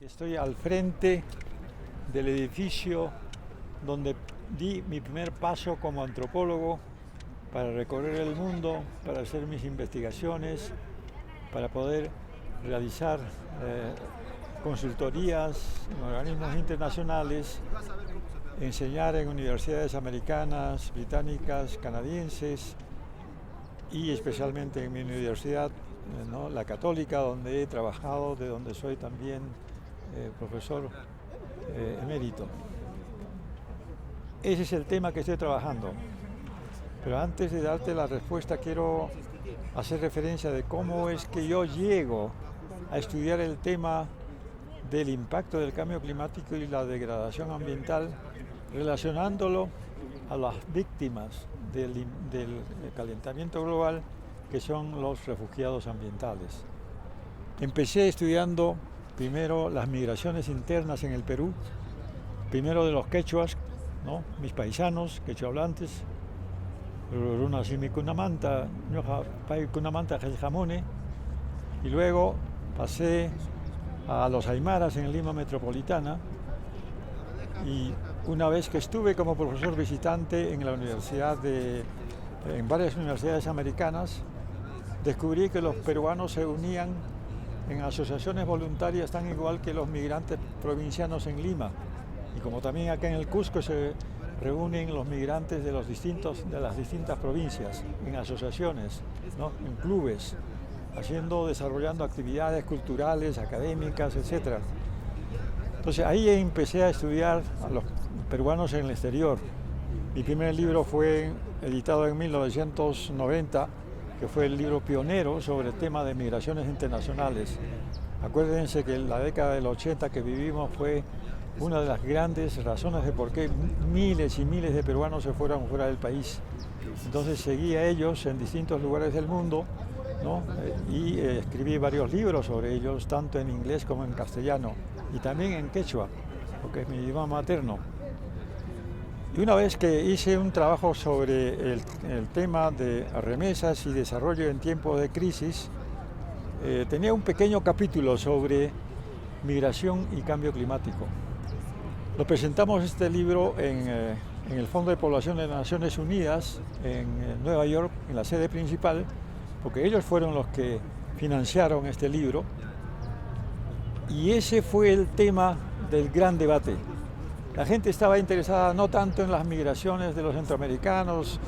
Estoy al frente del edificio donde di mi primer paso como antropólogo para recorrer el mundo, para hacer mis investigaciones, para poder realizar consultorías en organismos internacionales, enseñar en universidades americanas, británicas, canadienses y especialmente en mi universidad, ¿no?, la católica, donde he trabajado, de donde soy también profesor emérito. Ese es el tema que estoy trabajando. Pero antes de darte la respuesta, quiero hacer referencia de cómo es que yo llego a estudiar el tema del impacto del cambio climático y la degradación ambiental, relacionándolo a las víctimas del calentamiento global, que son los refugiados ambientales. Empecé estudiando primero las migraciones internas en el Perú, primero de los quechuas, ¿no?, mis paisanos quechua-hablantes, y luego pasé a los aymaras en Lima Metropolitana, y una vez que estuve como profesor visitante en varias universidades americanas, descubrí que los peruanos se unían en asociaciones voluntarias tan igual que los migrantes provincianos en Lima, y como también acá en el Cusco se reúnen los migrantes de las distintas provincias en asociaciones, ¿no?, en clubes, desarrollando actividades culturales, académicas, etc. Entonces ahí empecé a estudiar a los peruanos en el exterior. Mi primer libro fue editado en 1990, que fue el libro pionero sobre el tema de migraciones internacionales. Acuérdense que la década del 80 que vivimos fue una de las grandes razones de por qué miles y miles de peruanos se fueron fuera del país. Entonces seguí a ellos en distintos lugares del mundo, ¿no?, y escribí varios libros sobre ellos, tanto en inglés como en castellano, y también en quechua, porque es mi idioma materno. Y una vez que hice un trabajo sobre el tema de remesas y desarrollo en tiempos de crisis, tenía un pequeño capítulo sobre migración y cambio climático. Lo presentamos este libro en el Fondo de Población de las Naciones Unidas en Nueva York, en la sede principal, porque ellos fueron los que financiaron este libro, y ese fue el tema del gran debate. La gente estaba interesada no tanto en las migraciones de los centroamericanos,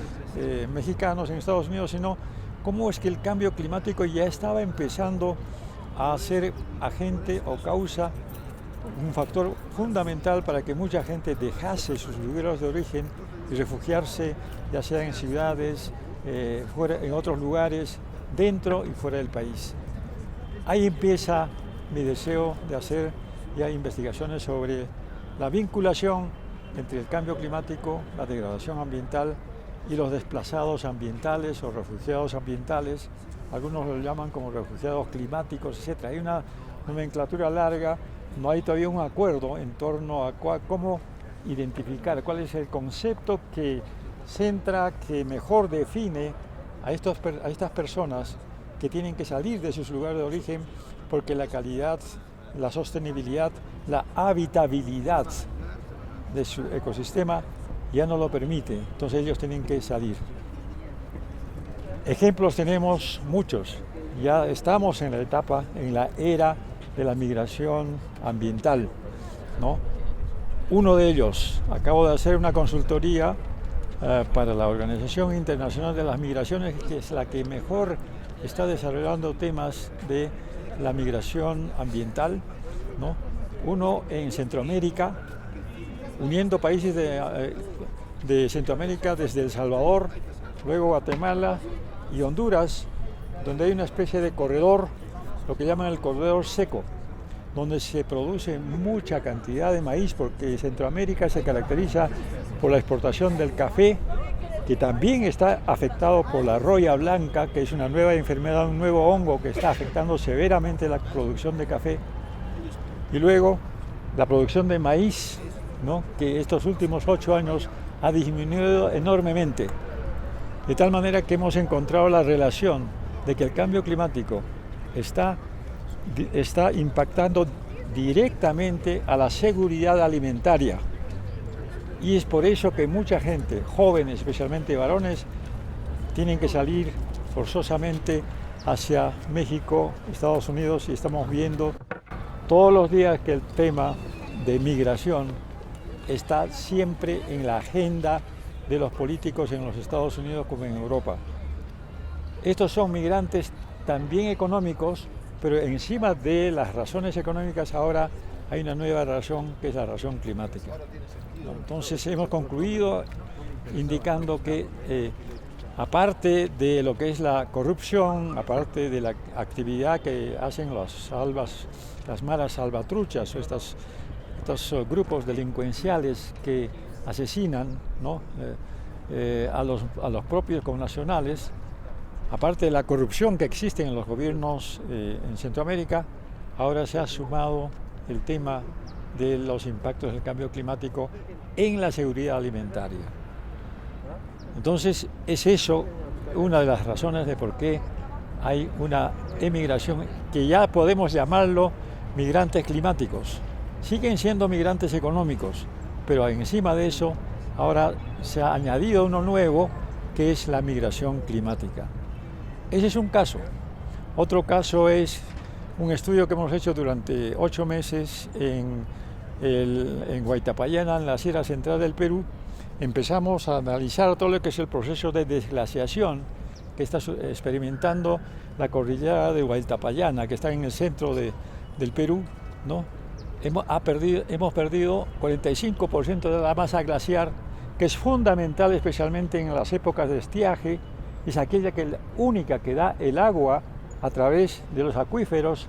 mexicanos en Estados Unidos, sino cómo es que el cambio climático ya estaba empezando a ser agente o causa, un factor fundamental para que mucha gente dejase sus lugares de origen y refugiarse, ya sea en ciudades, en otros lugares, dentro y fuera del país. Ahí empieza mi deseo de hacer ya investigaciones sobre la vinculación entre el cambio climático, la degradación ambiental y los desplazados ambientales o refugiados ambientales. Algunos lo llaman como refugiados climáticos, etc. Hay una nomenclatura larga. No hay todavía un acuerdo en torno a cómo identificar cuál es el concepto que centra, que mejor define a estas personas que tienen que salir de sus lugares de origen porque la calidad, la sostenibilidad, la habitabilidad de su ecosistema ya no lo permite. Entonces ellos tienen que salir. Ejemplos tenemos muchos. Ya estamos en la era de la migración ambiental, ¿no? Uno de ellos, acabo de hacer una consultoría para la Organización Internacional de las Migraciones, que es la que mejor está desarrollando temas de la migración ambiental, ¿no? Uno en Centroamérica, uniendo países de Centroamérica desde El Salvador, luego Guatemala y Honduras, donde hay una especie de corredor, lo que llaman el corredor seco, donde se produce mucha cantidad de maíz, porque Centroamérica se caracteriza por la exportación del café, que también está afectado por la roya blanca, que es una nueva enfermedad, un nuevo hongo que está afectando severamente la producción de café, y luego la producción de maíz, ¿no?, que estos últimos 8 años ha disminuido enormemente, de tal manera que hemos encontrado la relación de que el cambio climático está impactando directamente a la seguridad alimentaria. Y es por eso que mucha gente, jóvenes, especialmente varones, tienen que salir forzosamente hacia México, Estados Unidos, y estamos viendo todos los días que el tema de migración está siempre en la agenda de los políticos en los Estados Unidos como en Europa. Estos son migrantes también económicos, pero encima de las razones económicas ahora hay una nueva razón, que es la razón climática. Entonces hemos concluido indicando que aparte de lo que es la corrupción, aparte de la actividad que hacen las malas salvatruchas o estos grupos delincuenciales que asesinan, ¿no? a los propios connacionales, aparte de la corrupción que existe en los gobiernos en Centroamérica, ahora se ha sumado el tema de los impactos del cambio climático en la seguridad alimentaria. Entonces, es eso una de las razones de por qué hay una emigración que ya podemos llamarlo migrantes climáticos. Siguen siendo migrantes económicos, pero encima de eso ahora se ha añadido uno nuevo, que es la migración climática. Ese es un caso. Otro caso es un estudio que hemos hecho durante 8 meses en Huaytapallana, en la Sierra Central del Perú. Empezamos a analizar todo lo que es el proceso de desglaciación que está experimentando la cordillera de Huaytapallana, que está en el centro del Perú, ¿no? Hemos perdido 45% de la masa glaciar, que es fundamental especialmente en las épocas de estiaje. Es aquella única que da el agua a través de los acuíferos,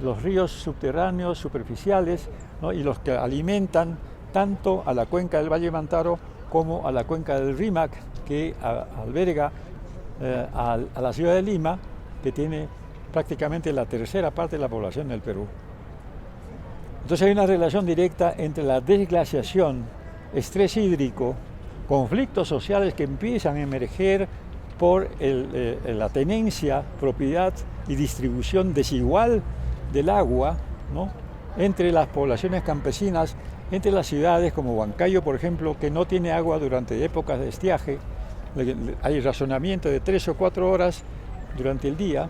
los ríos subterráneos, superficiales, ¿no? Y los que alimentan tanto a la cuenca del Valle Mantaro como a la cuenca del Rímac, que alberga a la ciudad de Lima, que tiene prácticamente la tercera parte de la población del Perú. Entonces hay una relación directa entre la desglaciación, estrés hídrico, conflictos sociales que empiezan a emerger por la tenencia, propiedad y distribución desigual del agua, ¿no? Entre las poblaciones campesinas, entre las ciudades como Huancayo, por ejemplo, que no tiene agua durante épocas de estiaje. Hay racionamiento de 3 o 4 horas durante el día,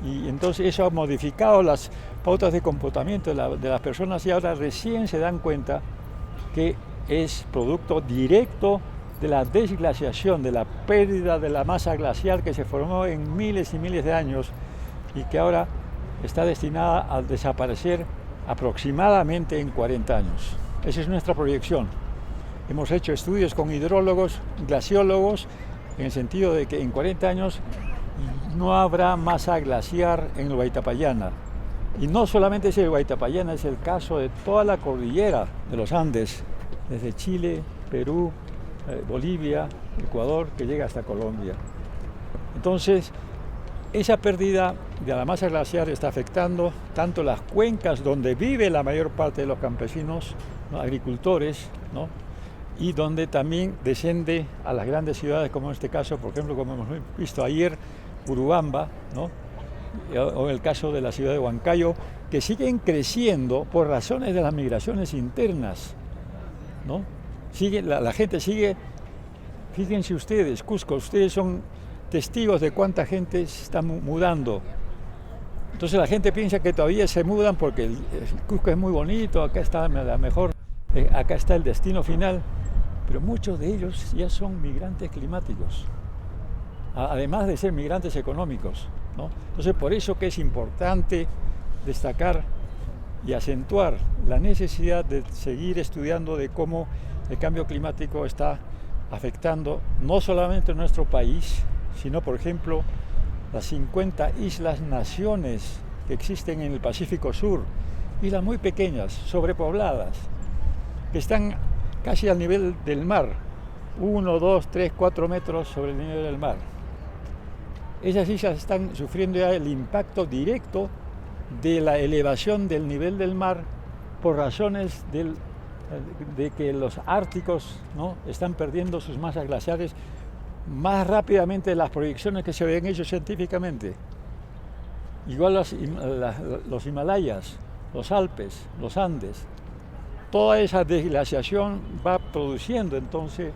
y entonces eso ha modificado las pautas de comportamiento de las personas, y ahora recién se dan cuenta que es producto directo de la desglaciación, de la pérdida de la masa glaciar que se formó en miles y miles de años y que ahora está destinada a desaparecer aproximadamente en 40 años. Esa es nuestra proyección. Hemos hecho estudios con hidrólogos, glaciólogos, en el sentido de que en 40 años no habrá masa glaciar en el Huaytapallana. Y no solamente es el Huaytapallana, es el caso de toda la cordillera de los Andes, desde Chile, Perú, Bolivia, Ecuador, que llega hasta Colombia. Entonces, esa pérdida de la masa glaciar está afectando tanto las cuencas donde vive la mayor parte de los campesinos, ¿no? Agricultores, ¿no? Y donde también desciende a las grandes ciudades, como en este caso, por ejemplo, como hemos visto ayer, Urubamba, ¿no? O en el caso de la ciudad de Huancayo, que siguen creciendo por razones de las migraciones internas, ¿no? La gente sigue, fíjense ustedes, Cusco, ustedes son testigos de cuánta gente se está mudando. Entonces la gente piensa que todavía se mudan porque el Cusco es muy bonito, acá está la mejor, acá está el destino final, pero muchos de ellos ya son migrantes climáticos, además de ser migrantes económicos, ¿no? Entonces por eso que es importante destacar y acentuar la necesidad de seguir estudiando de cómo el cambio climático está afectando no solamente nuestro país, sino, por ejemplo, las 50 naciones que existen en el Pacífico Sur, islas muy pequeñas, sobrepobladas, que están casi al nivel del mar, 1, 2, 3, 4 metros sobre el nivel del mar. Esas islas están sufriendo ya el impacto directo de la elevación del nivel del mar por razones de que los árticos, ¿no? Están perdiendo sus masas glaciares más rápidamente de las proyecciones que se habían hecho científicamente. Igual los Himalayas, los Alpes, los Andes. Toda esa desglaciación va produciendo entonces,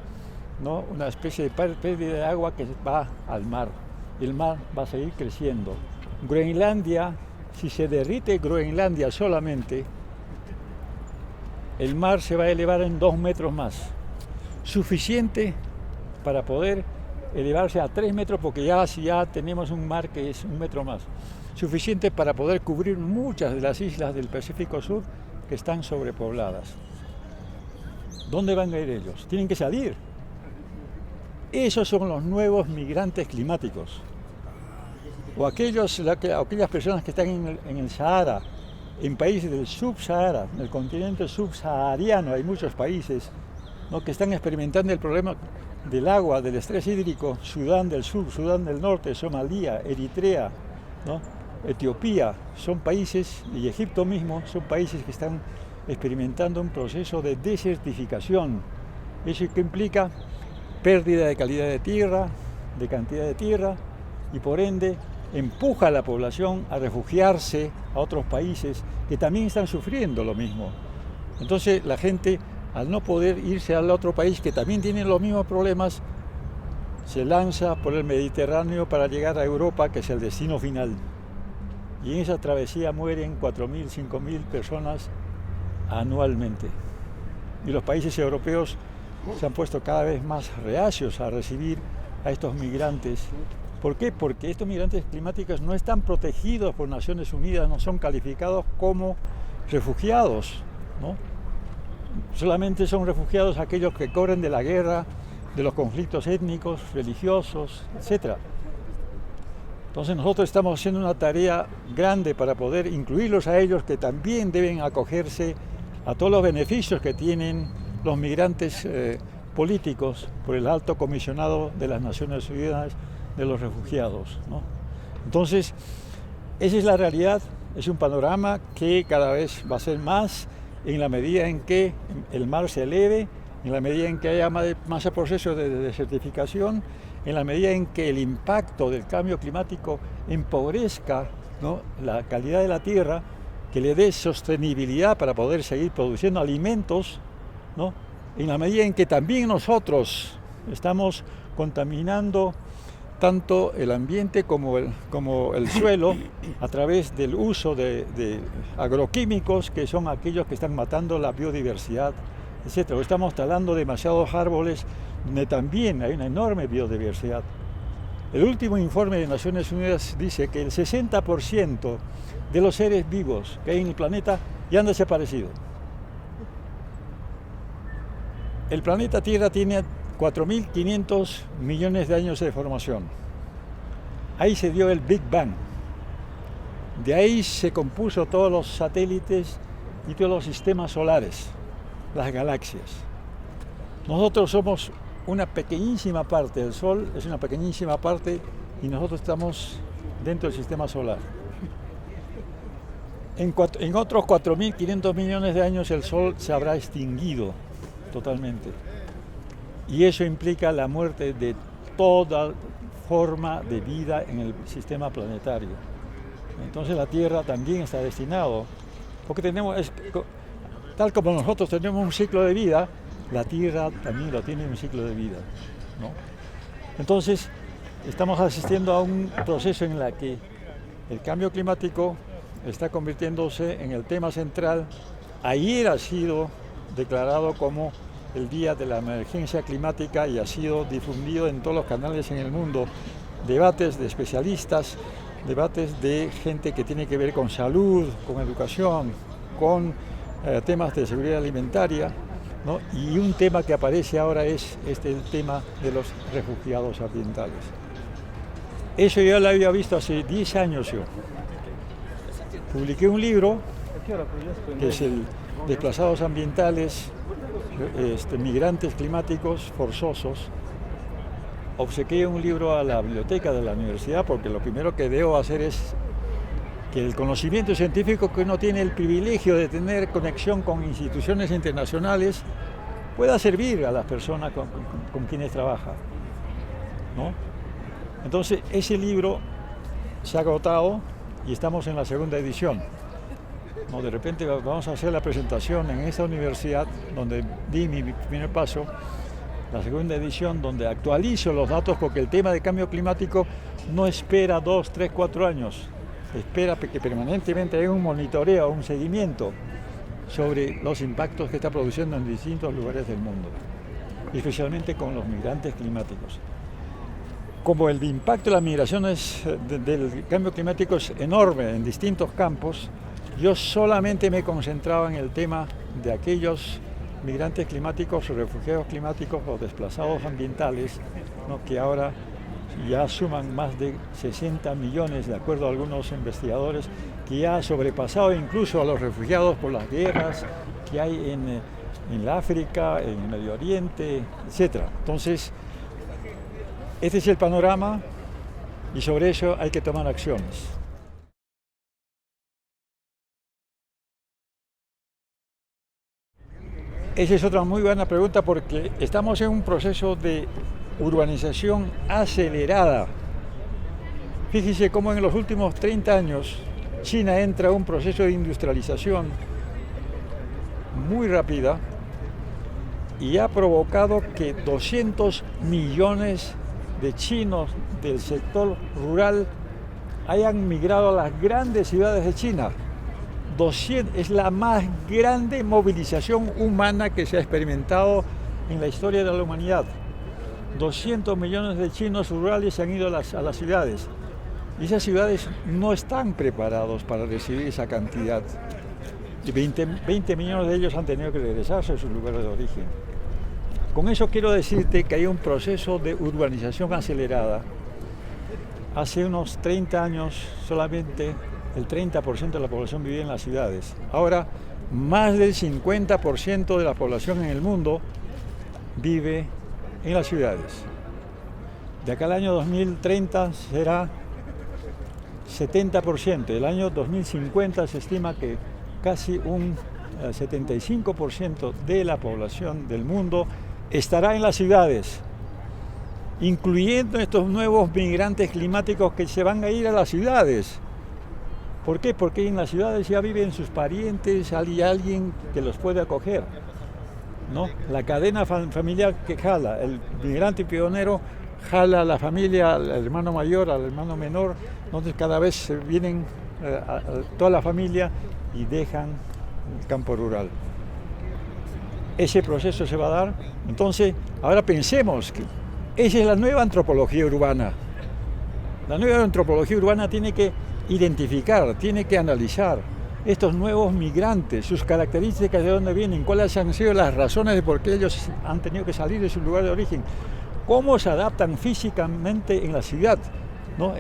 ¿no?, una especie de pérdida de agua que va al mar. El mar va a seguir creciendo. Groenlandia, si se derrite Groenlandia solamente, el mar se va a elevar en 2 metros más. Suficiente para poder elevarse a 3 metros, porque ya tenemos un mar que es 1 metro más. Suficiente para poder cubrir muchas de las islas del Pacífico Sur que están sobrepobladas. ¿Dónde van a ir ellos? Tienen que salir. Esos son los nuevos migrantes climáticos. O aquellas personas que están en el Sahara, en países del subsahara, en el continente subsahariano, hay muchos países, ¿no?, que están experimentando el problema del agua, del estrés hídrico. Sudán del Sur, Sudán del Norte, Somalia, Eritrea, ¿no?, Etiopía, son países, y Egipto mismo, son países que están experimentando un proceso de desertificación. Eso que implica pérdida de calidad de tierra, de cantidad de tierra, y por ende empuja a la población a refugiarse a otros países que también están sufriendo lo mismo. Entonces la gente, al no poder irse al otro país que también tiene los mismos problemas, se lanza por el Mediterráneo para llegar a Europa, que es el destino final. Y en esa travesía mueren 4.000, 5.000 personas anualmente. Y los países europeos se han puesto cada vez más reacios a recibir a estos migrantes. ¿Por qué? Porque estos migrantes climáticos no están protegidos por Naciones Unidas, no son calificados como refugiados, ¿no? Solamente son refugiados aquellos que corren de la guerra, de los conflictos étnicos, religiosos, etc. Entonces nosotros estamos haciendo una tarea grande para poder incluirlos a ellos, que también deben acogerse a todos los beneficios que tienen los migrantes políticos por el Alto Comisionado de las Naciones Unidas de los Refugiados, ¿no? Entonces, esa es la realidad, es un panorama que cada vez va a ser más en la medida en que el mar se eleve, en la medida en que haya más procesos de desertificación, en la medida en que el impacto del cambio climático empobrezca, ¿no?, la calidad de la tierra, que le dé sostenibilidad para poder seguir produciendo alimentos, ¿no?, en la medida en que también nosotros estamos contaminando tanto el ambiente como el suelo a través del uso de agroquímicos, que son aquellos que están matando la biodiversidad, etc. Estamos talando demasiados árboles, donde también hay una enorme biodiversidad. El último informe de Naciones Unidas dice que el 60% de los seres vivos que hay en el planeta ya han desaparecido. El planeta Tierra tiene 4.500 millones de años de formación. Ahí se dio el Big Bang. De ahí se compuso todos los satélites y todos los sistemas solares, las galaxias. Nosotros somos una pequeñísima parte, el Sol es una pequeñísima parte y nosotros estamos dentro del sistema solar. En otros 4.500 millones de años el Sol se habrá extinguido totalmente. Y eso implica la muerte de toda forma de vida en el sistema planetario. Entonces la Tierra también está destinado, porque tal como nosotros tenemos un ciclo de vida, la Tierra también lo tiene un ciclo de vida, ¿no? Entonces, estamos asistiendo a un proceso en el que el cambio climático está convirtiéndose en el tema central. Ayer ha sido declarado como el Día de la Emergencia Climática y ha sido difundido en todos los canales en el mundo. Debates de especialistas, debates de gente que tiene que ver con salud, con educación, con temas de seguridad alimentaria, ¿no? Y un tema que aparece ahora es el tema de los refugiados ambientales. Eso yo lo había visto hace 10 años yo. Publiqué un libro que es el Desplazados Ambientales, Migrantes Climáticos Forzosos. Obsequié un libro a la biblioteca de la universidad porque lo primero que debo hacer es que el conocimiento científico que uno tiene el privilegio de tener conexión con instituciones internacionales pueda servir a las personas con quienes trabaja, ¿no? Entonces ese libro se ha agotado y estamos en la segunda edición. ¿no? De repente vamos a hacer la presentación en esta universidad donde di mi primer paso, la segunda edición, donde actualizo los datos porque el tema de cambio climático no espera 2, 3, 4 años, espera que permanentemente haya un monitoreo, un seguimiento sobre los impactos que está produciendo en distintos lugares del mundo, especialmente con los migrantes climáticos. Como el impacto de las migraciones del cambio climático es enorme en distintos campos, yo solamente me concentraba en el tema de aquellos migrantes climáticos o refugiados climáticos o desplazados ambientales, ¿no? Que ahora ya suman más de 60 millones, de acuerdo a algunos investigadores, que ya ha sobrepasado incluso a los refugiados por las guerras que hay en el África, en el Medio Oriente, etc. Entonces, este es el panorama y sobre eso hay que tomar acciones. Esa es otra muy buena pregunta porque estamos en un proceso de urbanización acelerada. Fíjese cómo en los últimos 30 años China entra en un proceso de industrialización muy rápida y ha provocado que 200 millones de chinos del sector rural hayan migrado a las grandes ciudades de China. 200, es la más grande movilización humana que se ha experimentado en la historia de la humanidad. 200 millones de chinos rurales se han ido a las ciudades. Y esas ciudades no están preparados para recibir esa cantidad. Y 20 millones de ellos han tenido que regresarse a sus lugares de origen. Con eso quiero decirte que hay un proceso de urbanización acelerada. Hace unos 30 años solamente el 30% de la población vivía en las ciudades. Ahora más del 50% de la población en el mundo vive en las ciudades. De acá al año 2030 será 70%. El año 2050 se estima que casi un 75% de la población del mundo estará en las ciudades, incluyendo estos nuevos migrantes climáticos que se van a ir a las ciudades. ¿Por qué? Porque en las ciudades ya viven sus parientes, hay alguien que los puede acoger, ¿no? La cadena familiar que jala, el migrante pionero jala a la familia, al hermano mayor, al hermano menor, entonces cada vez vienen a toda la familia y dejan el campo rural. Ese proceso se va a dar. Entonces, ahora pensemos que esa es la nueva antropología urbana. La nueva antropología urbana tiene que identificar, tiene que analizar estos nuevos migrantes, sus características, de dónde vienen, cuáles han sido las razones de por qué ellos han tenido que salir de su lugar de origen, cómo se adaptan físicamente en la ciudad, ¿no?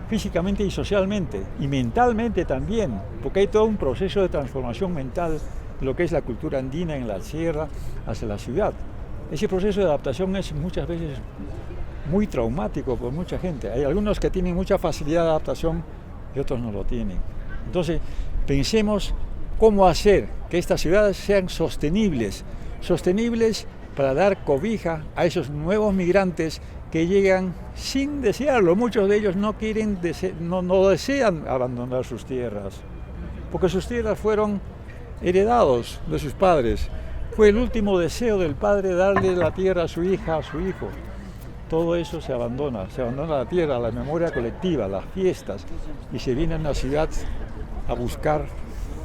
Físicamente y socialmente, y mentalmente también, porque hay todo un proceso de transformación mental de lo que es la cultura andina en la sierra hacia la ciudad. Ese proceso de adaptación es muchas veces muy traumático por mucha gente. Hay algunos que tienen mucha facilidad de adaptación y otros no lo tienen. Entonces, pensemos cómo hacer que estas ciudades sean sostenibles para dar cobija a esos nuevos migrantes que llegan sin desearlo. Muchos de ellos no desean abandonar sus tierras, porque sus tierras fueron heredados de sus padres. Fue el último deseo del padre darle la tierra a su hija, a su hijo. Todo eso se abandona la tierra, la memoria colectiva, las fiestas, y se viene a una ciudad a buscar,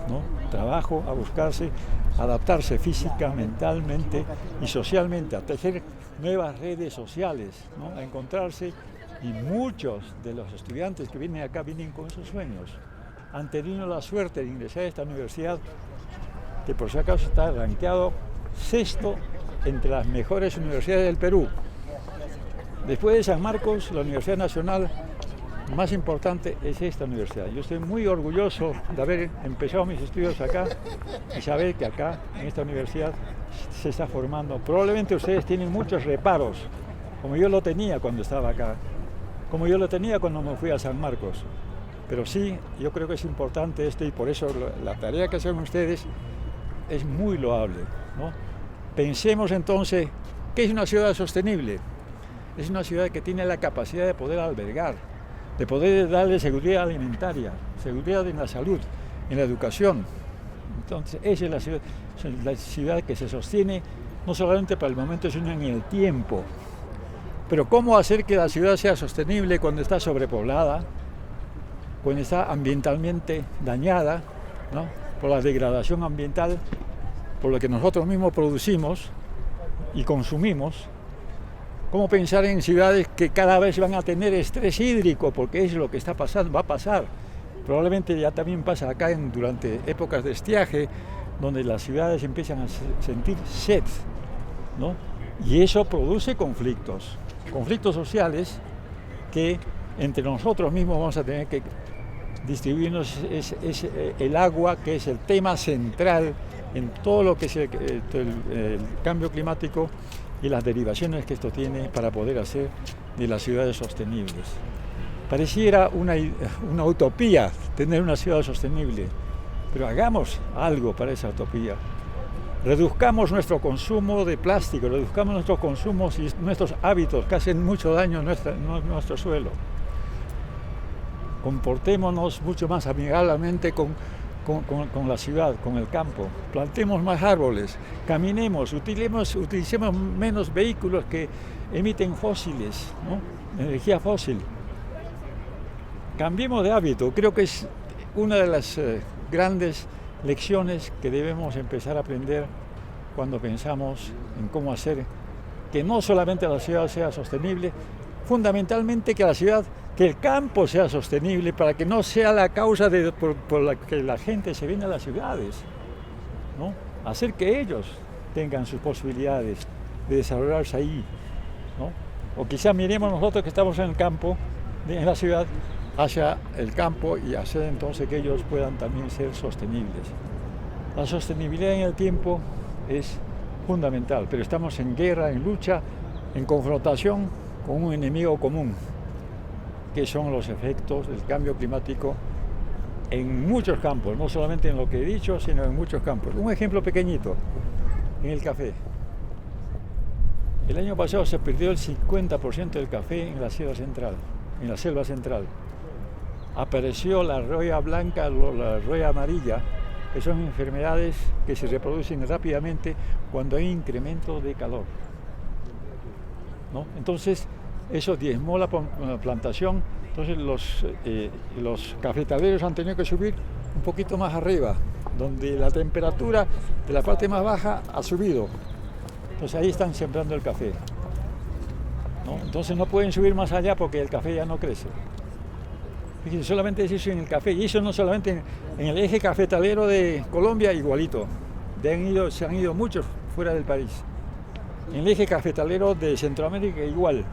¿no?, trabajo, a buscarse, adaptarse física, mentalmente y socialmente, a tejer nuevas redes sociales, ¿no?, a encontrarse, y muchos de los estudiantes que vienen acá vienen con esos sueños. Han tenido la suerte de ingresar a esta universidad, que por si acaso está rankeado 6º entre las mejores universidades del Perú. Después de San Marcos, la Universidad Nacional más importante es esta universidad. Yo estoy muy orgulloso de haber empezado mis estudios acá y saber que acá, en esta universidad, se está formando. Probablemente ustedes tienen muchos reparos, como yo lo tenía cuando estaba acá, como yo lo tenía cuando me fui a San Marcos. Pero sí, yo creo que es importante esto, y por eso la tarea que hacen ustedes es muy loable, ¿no? Pensemos entonces, ¿qué es una ciudad sostenible? Es una ciudad que tiene la capacidad de poder albergar, de poder darle seguridad alimentaria, seguridad en la salud, en la educación, Entonces, esa es la ciudad que se sostiene no solamente para el momento, sino en el tiempo. Pero ¿cómo hacer que la ciudad sea sostenible cuando está sobrepoblada, cuando está ambientalmente dañada, ¿no?, por la degradación ambiental, por lo que nosotros mismos producimos y consumimos? ¿Cómo pensar en ciudades que cada vez van a tener estrés hídrico? Porque es lo que está pasando, va a pasar. Probablemente ya también pasa acá durante épocas de estiaje, donde las ciudades empiezan a sentir sed, ¿no? Y eso produce conflictos sociales que entre nosotros mismos vamos a tener que distribuirnos el agua, que es el tema central en todo lo que es el cambio climático y las derivaciones que esto tiene para poder hacer de las ciudades sostenibles. Pareciera una utopía tener una ciudad sostenible, pero hagamos algo para esa utopía. Reduzcamos nuestro consumo de plástico, reduzcamos nuestros consumos y nuestros hábitos que hacen mucho daño a nuestro suelo. Comportémonos mucho más amigablemente con la ciudad, con el campo. Plantemos más árboles, caminemos, utilicemos menos vehículos que emiten fósiles, ¿no?, energía fósil. Cambiemos de hábito. Creo que es una de las grandes lecciones que debemos empezar a aprender cuando pensamos en cómo hacer que no solamente la ciudad sea sostenible, fundamentalmente que el campo sea sostenible, para que no sea la causa por la que la gente se viene a las ciudades, ¿no? Hacer que ellos tengan sus posibilidades de desarrollarse ahí, ¿no? O quizá miremos nosotros que estamos en el campo, en la ciudad, hacia el campo y hacer entonces que ellos puedan también ser sostenibles. La sostenibilidad en el tiempo es fundamental, pero estamos en guerra, en lucha, en confrontación con un enemigo común, que son los efectos del cambio climático en muchos campos, no solamente en lo que he dicho, sino en muchos campos. Un ejemplo pequeñito, en el café. El año pasado se perdió el 50% del café en la selva central. Apareció la roya blanca, la roya amarilla, que son enfermedades que se reproducen rápidamente cuando hay incremento de calor, ¿no? Entonces, eso diezmó la plantación. Entonces los cafetaleros han tenido que subir un poquito más arriba, donde la temperatura de la parte más baja ha subido. Entonces ahí están sembrando el café, ¿no? Entonces no pueden subir más allá porque el café ya no crece. Fíjense, solamente es eso en el café, y eso no solamente en el eje cafetalero de Colombia, igualito. Se han ido muchos fuera del país. En el eje cafetalero de Centroamérica igual,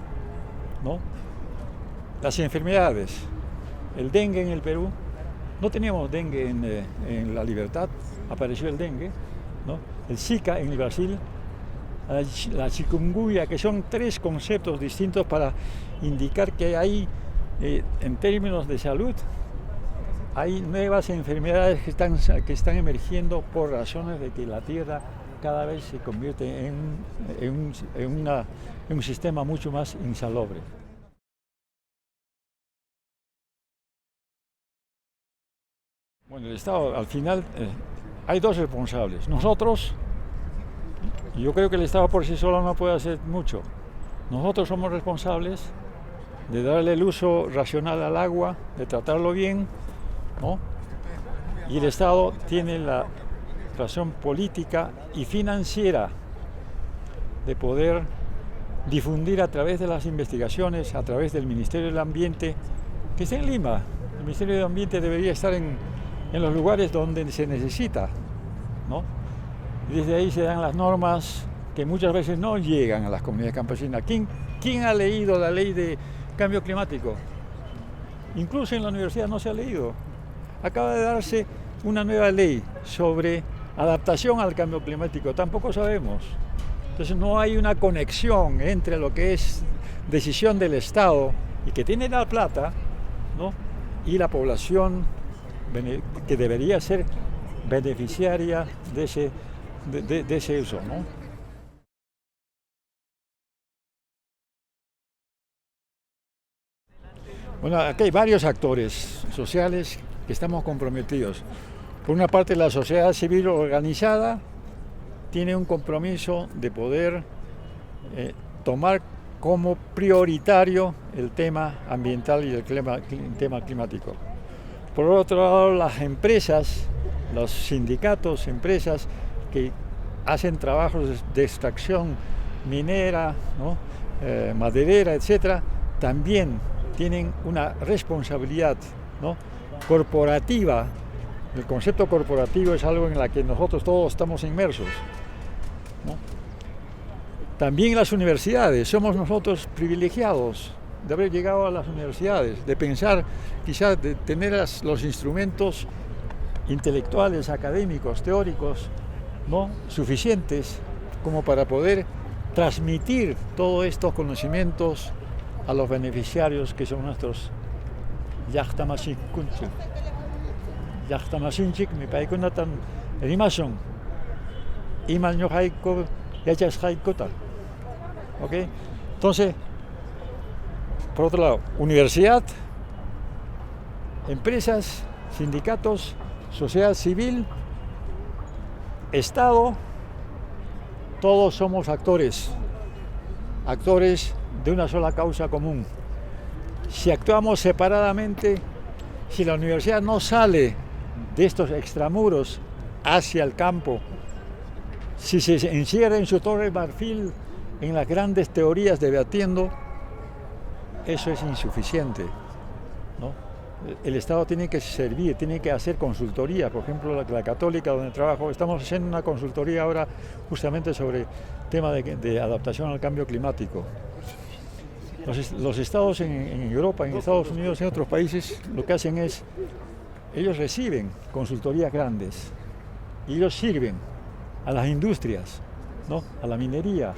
¿no? Las enfermedades, el dengue en el Perú, no teníamos dengue en La Libertad, apareció el dengue, ¿no? El Zika en el Brasil, la chikungunya, que son tres conceptos distintos para indicar que hay, en términos de salud, hay nuevas enfermedades que están emergiendo por razones de que la Tierra cada vez se convierte en un sistema mucho más insalubre. Bueno, el Estado, al final, hay dos responsables. Nosotros, yo creo que el Estado por sí solo no puede hacer mucho. Nosotros somos responsables de darle el uso racional al agua, de tratarlo bien, ¿no? Y el Estado tiene la razón política y financiera de poder difundir a través de las investigaciones, a través del Ministerio del Ambiente, que está en Lima. El Ministerio del Ambiente debería estar en los lugares donde se necesita, ¿no? Y desde ahí se dan las normas que muchas veces no llegan a las comunidades campesinas. ¿Quién ha leído la ley de cambio climático? Incluso en la universidad no se ha leído. Acaba de darse una nueva ley sobre adaptación al cambio climático, tampoco sabemos. Entonces no hay una conexión entre lo que es decisión del Estado y que tiene la plata, ¿no?, y la población que debería ser beneficiaria de ese uso, ¿no? Bueno, aquí hay varios actores sociales que estamos comprometidos. Por una parte, la sociedad civil organizada tiene un compromiso de poder tomar como prioritario el tema ambiental y el tema climático. Por otro lado, las empresas, los sindicatos, empresas que hacen trabajos de extracción minera, ¿no? Maderera, etcétera, también tienen una responsabilidad, ¿no? Corporativa. El concepto corporativo es algo en la que nosotros todos estamos inmersos, ¿no? También las universidades, somos nosotros privilegiados de haber llegado a las universidades, de pensar, quizás de tener los instrumentos intelectuales, académicos, teóricos, ¿no? Suficientes como para poder transmitir todos estos conocimientos a los beneficiarios que son nuestros Yachtamashinkunchik. Yachtamashinchik, mi paikunatan, rimason, imal haiko, yachas haikota. ¿Ok? Entonces, por otro lado, universidad, empresas, sindicatos, sociedad civil, Estado, todos somos actores de una sola causa común. Si actuamos separadamente, si la universidad no sale de estos extramuros hacia el campo, si se encierra en su torre de marfil en las grandes teorías debatiendo, eso es insuficiente, ¿no? El Estado tiene que servir, tiene que hacer consultoría. Por ejemplo, la Católica, donde trabajo, estamos haciendo una consultoría ahora justamente sobre el tema de adaptación al cambio climático. Los estados en Europa, en Estados Unidos, en otros países, lo que hacen es, ellos reciben consultorías grandes y ellos sirven a las industrias, ¿no? A la minería.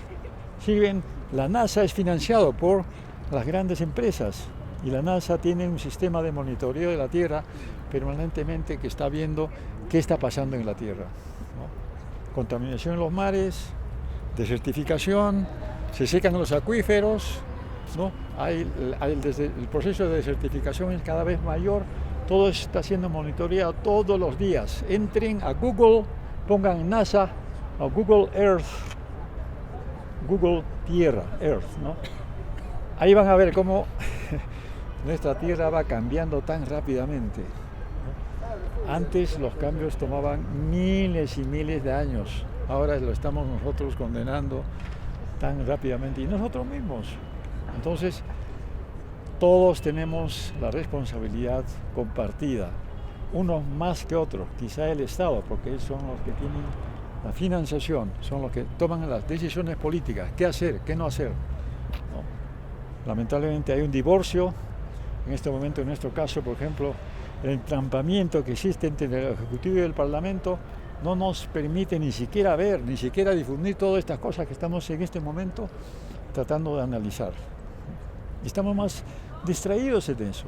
La NASA es financiado por las grandes empresas y la NASA tiene un sistema de monitoreo de la Tierra permanentemente que está viendo qué está pasando en la Tierra, ¿no? Contaminación en los mares, desertificación, se secan los acuíferos, ¿no? Desde el proceso de desertificación es cada vez mayor, todo está siendo monitoreado todos los días. Entren a Google, pongan NASA o Google Earth, Google Tierra, Earth, ¿no? Ahí van a ver cómo nuestra Tierra va cambiando tan rápidamente, ¿no? Antes los cambios tomaban miles y miles de años, ahora lo estamos nosotros condenando tan rápidamente y nosotros mismos. Entonces, todos tenemos la responsabilidad compartida, unos más que otros, quizá el Estado, porque son los que tienen la financiación, son los que toman las decisiones políticas, qué hacer, qué no hacer, ¿no? Lamentablemente hay un divorcio, en este momento, en nuestro caso, por ejemplo, el entrampamiento que existe entre el Ejecutivo y el Parlamento no nos permite ni siquiera ver, ni siquiera difundir todas estas cosas que estamos en este momento tratando de analizar. Estamos más distraídos en eso.